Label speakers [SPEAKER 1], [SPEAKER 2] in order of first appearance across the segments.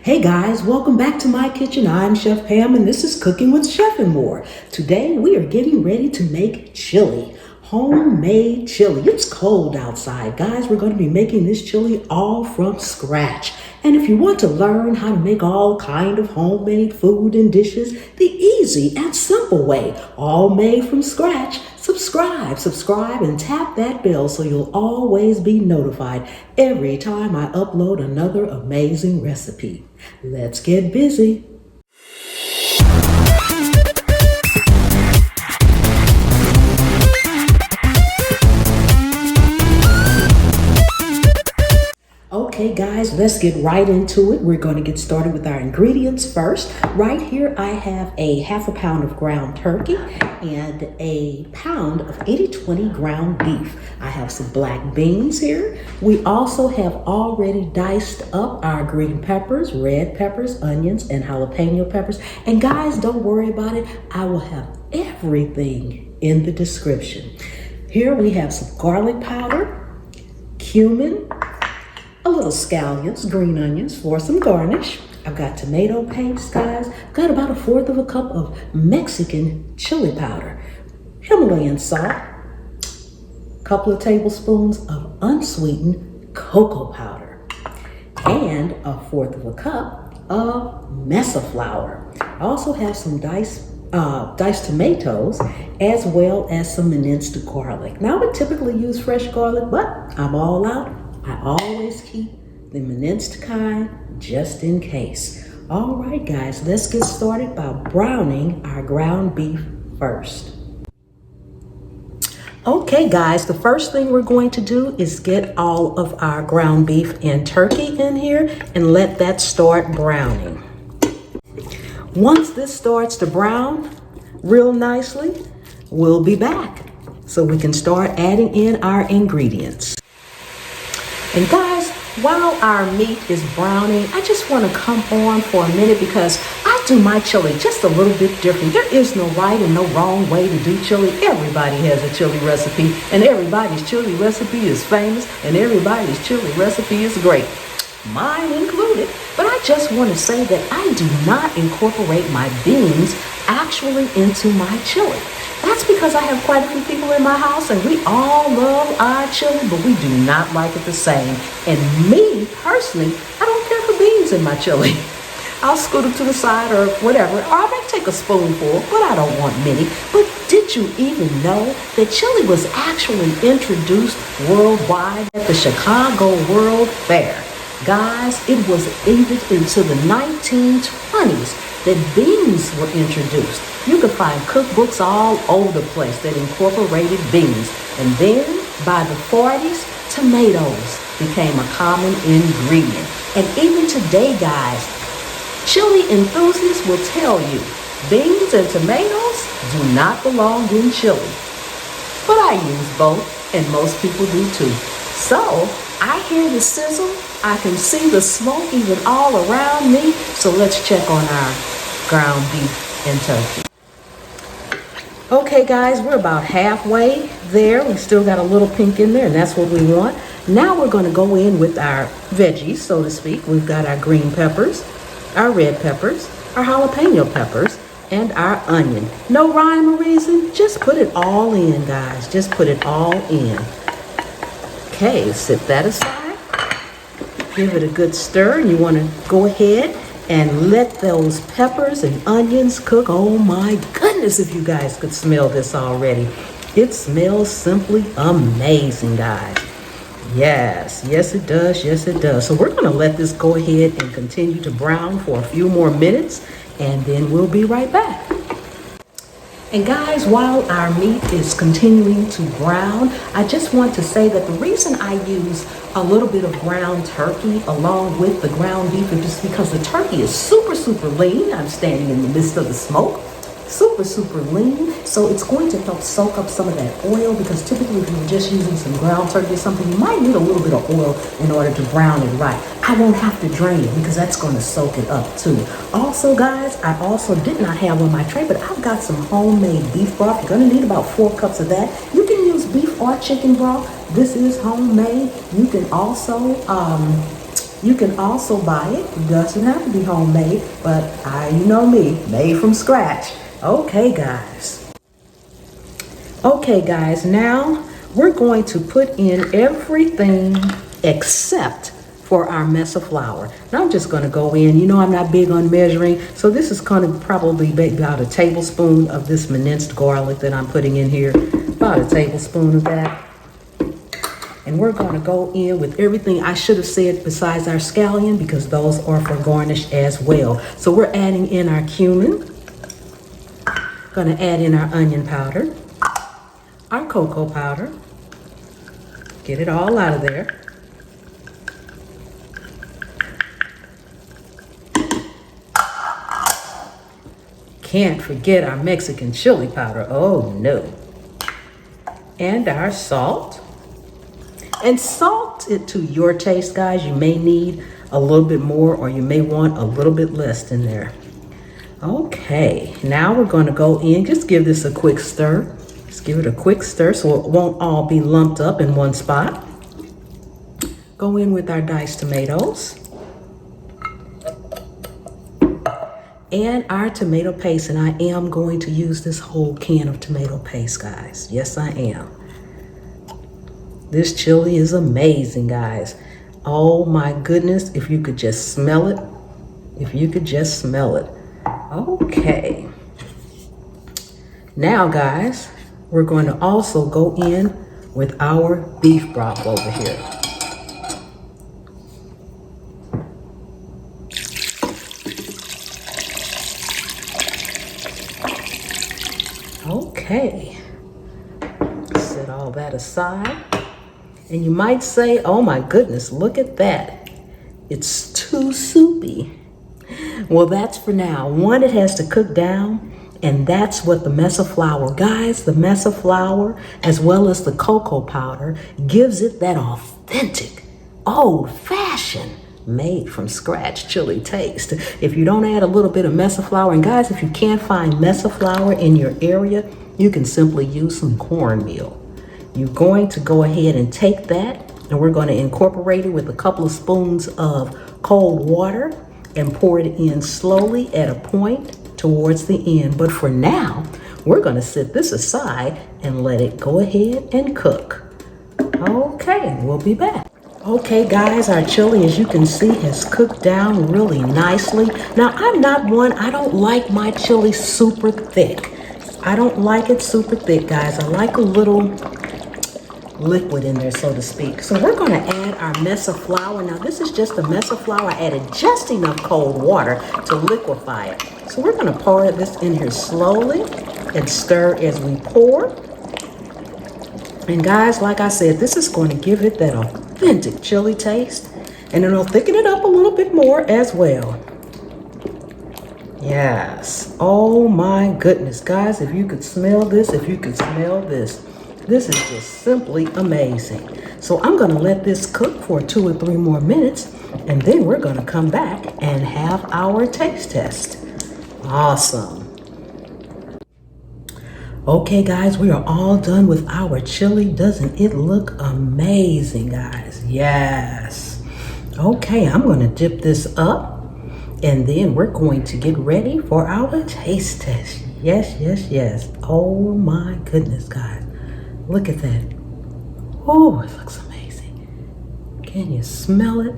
[SPEAKER 1] Hey guys, welcome back to my kitchen. I'm Chef Pam and this is Cooking with Chef and More. Today we are getting ready to make chili, homemade chili. It's cold outside. Guys, we're going to be making this chili all from scratch. And if you want to learn how to make all kind of homemade food and dishes the easy and simple way, all made from scratch, subscribe and tap that bell so you'll always be notified every time I upload another amazing recipe. Let's get busy. Okay guys, let's get right into it. We're going to get started with our ingredients first. Right here I have a half a pound of ground turkey and a pound of 80/20 ground beef. I have some black beans here. We also have already diced up our green peppers, red peppers, onions, and jalapeno peppers. And guys, don't worry about it. I will have everything in the description. Here we have some garlic powder, cumin, a little scallions, green onions for some garnish. I've got tomato paste, guys. I've got about 1/4 cup of Mexican chili powder, Himalayan salt, a couple of tablespoons of unsweetened cocoa powder, and 1/4 cup of masa flour. I also have some diced tomatoes as well as some minced garlic. Now I would typically use fresh garlic, but I'm all out. I always keep the minced kind just in case. All right, guys, let's get started by browning our ground beef first. Okay, guys, the first thing we're going to do is get all of our ground beef and turkey in here and let that start browning. Once this starts to brown real nicely, we'll be back so we can start adding in our ingredients. And guys, while our meat is browning, I just want to come on for a minute because I do my chili just a little bit different. There is no right and no wrong way to do chili. Everybody has a chili recipe, and everybody's chili recipe is famous, and everybody's chili recipe is great, mine included. But I just want to say that I do not incorporate my beans actually into my chili. That's because I have quite a few people in my house and we all love our chili, but we do not like it the same. And me, personally, I don't care for beans in my chili. I'll scoot them to the side or whatever, or I may take a spoonful, but I don't want many. But did you even know that chili was actually introduced worldwide at the Chicago World Fair? Guys, it was even into the 1920s that beans were introduced. You can find cookbooks all over the place that incorporated beans. And then by the 40s, tomatoes became a common ingredient. And even today, guys, chili enthusiasts will tell you beans and tomatoes do not belong in chili. But I use both, and most people do too. So I hear the sizzle, I can see the smoke even all around me. So let's check on our ground beef and turkey. Okay guys, we're about halfway there. We still got a little pink in there, and that's what we want. Now we're going to go in with our veggies, so to speak. We've got our green peppers, our red peppers, our jalapeno peppers, and our onion. No rhyme or reason, just put it all in, guys. Just put it all in. Okay, set that aside. Give it a good stir, and you want to go ahead and let those peppers and onions cook. Oh my goodness, if you guys could smell this already. It smells simply amazing, guys. Yes it does, yes it does. So we're gonna let this go ahead and continue to brown for a few more minutes, and then we'll be right back. And guys, while our meat is continuing to brown, I just want to say that the reason I use a little bit of ground turkey along with the ground beef is just because the turkey is super lean. I'm standing in the midst of the smoke. Super lean, so it's going to help soak up some of that oil, because typically if you're just using some ground turkey or something, you might need a little bit of oil in order to brown it right. I won't have to drain it because that's going to soak it up too. Also guys, I also did not have on my tray, but I've got some homemade beef broth. You're going to need about 4 cups of that. You can use beef or chicken broth. This is homemade. You can also You can also buy it. It doesn't have to be homemade, but you know me, made from scratch. Okay, guys. Okay, guys, now we're going to put in everything except for our mesa flour. Now I'm just gonna go in, you know I'm not big on measuring, so this is gonna probably be about a tablespoon of this minced garlic that I'm putting in here, about a tablespoon of that. And we're gonna go in with everything I should have said besides our scallion, because those are for garnish as well. So we're adding in our cumin, gonna add in our onion powder, our cocoa powder, get it all out of there. Can't forget our Mexican chili powder, oh no. And our salt. And salt it to your taste, guys. You may need a little bit more or you may want a little bit less in there. Okay, now we're gonna go in, just give this a quick stir. Just give it a quick stir so it won't all be lumped up in one spot. Go in with our diced tomatoes. And our tomato paste, and I am going to use this whole can of tomato paste, guys. Yes, I am. This chili is amazing, guys. Oh my goodness, if you could just smell it. If you could just smell it. Okay. Now, guys, we're going to also go in with our beef broth over here. Okay, set all that aside. And you might say, oh my goodness, look at that. It's too soupy. Well, that's for now. One, it has to cook down, and that's what the mesa flour, guys, the mesa flour, as well as the cocoa powder, gives it that authentic, old-fashioned, made from scratch chili taste. If you don't add a little bit of mesa flour, and guys, if you can't find mesa flour in your area, you can simply use some cornmeal. You're going to go ahead and take that, and we're going to incorporate it with a couple of spoons of cold water and pour it in slowly at a point towards the end. But for now, we're going to set this aside and let it go ahead and cook. Okay, we'll be back. Okay, guys, our chili, as you can see, has cooked down really nicely. Now, I'm not one, I don't like my chili super thick. I don't like it super thick, guys. I like a little liquid in there, so to speak. So we're going to add our mesa flour. Now, this is just the mesa flour. I added just enough cold water to liquefy it. So we're going to pour this in here slowly and stir as we pour. And guys, like I said, this is going to give it that authentic chili taste, and it'll thicken it up a little bit more as well. Yes. Oh my goodness, guys, if you could smell this, if you could smell this, this is just simply amazing. So I'm going to let this cook for 2 or 3 more minutes, and then we're going to come back and have our taste test. Awesome. Okay, guys, we are all done with our chili. Doesn't it look amazing, guys? Yes. Okay, I'm going to dip this up. And then we're going to get ready for our taste test. Yes, yes, yes. Oh my goodness, guys. Look at that. Oh, it looks amazing. Can you smell it?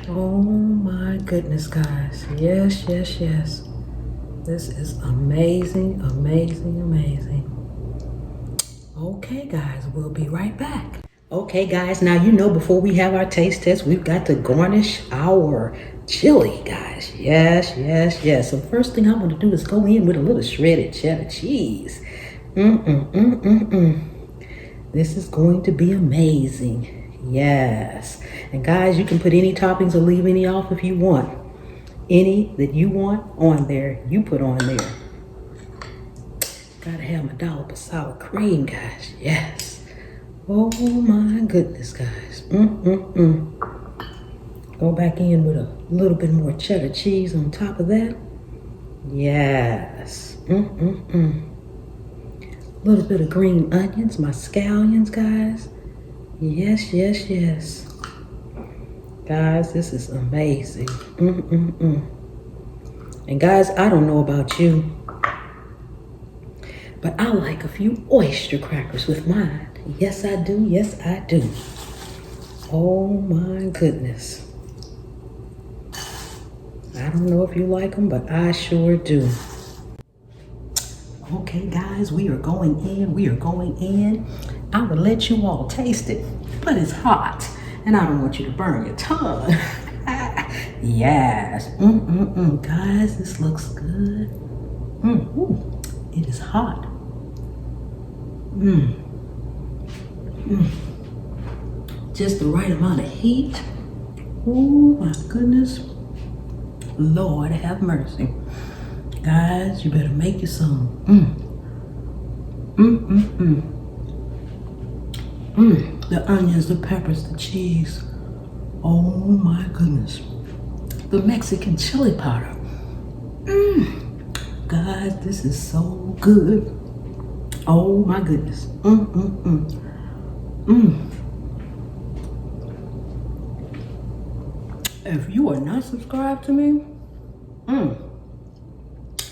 [SPEAKER 1] Oh my goodness, guys. Yes, yes, yes. This is amazing, amazing, amazing. Okay, guys, we'll be right back. Okay, guys, now you know before we have our taste test, we've got to garnish our chili, guys. Yes, yes, yes. So the first thing I'm going to do is go in with a little shredded cheddar cheese. This is going to be amazing. Yes. And guys, you can put any toppings or leave any off if you want. Any that you want on there, you put on there. Gotta have my dollop of sour cream, guys. Yes. Oh my goodness, guys. Go back in with a little bit more cheddar cheese on top of that. Yes. A little bit of green onions, my scallions, guys. Yes, yes, yes. Guys, this is amazing. And guys, I don't know about you, but I like a few oyster crackers with mine. Yes, I do. Yes, I do. Oh my goodness. I don't know if you like them, but I sure do. Okay, guys, we are going in. We are going in. I will let you all taste it, but it's hot, and I don't want you to burn your tongue. Yes. Guys, this looks good. It is hot. Just the right amount of heat. Oh my goodness. Lord have mercy. Guys, you better make you some. The onions, the peppers, the cheese. Oh my goodness. The Mexican chili powder. Guys, this is so good. Oh my goodness. If you are not subscribed to me,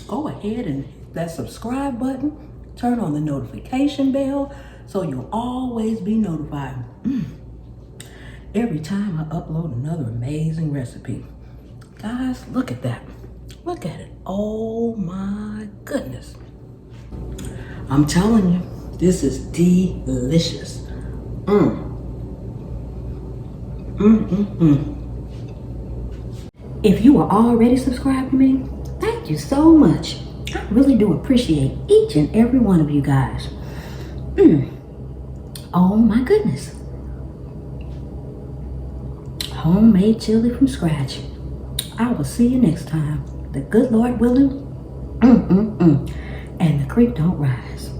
[SPEAKER 1] go ahead and hit that subscribe button. Turn on the notification bell so you'll always be notified every time I upload another amazing recipe. Guys, look at that. Look at it. Oh my goodness. I'm telling you, this is delicious. If you are already subscribed to me, thank you so much. I really do appreciate each and every one of you guys. Oh my goodness. Homemade chili from scratch. I will see you next time. The good Lord willing. And the creek don't rise.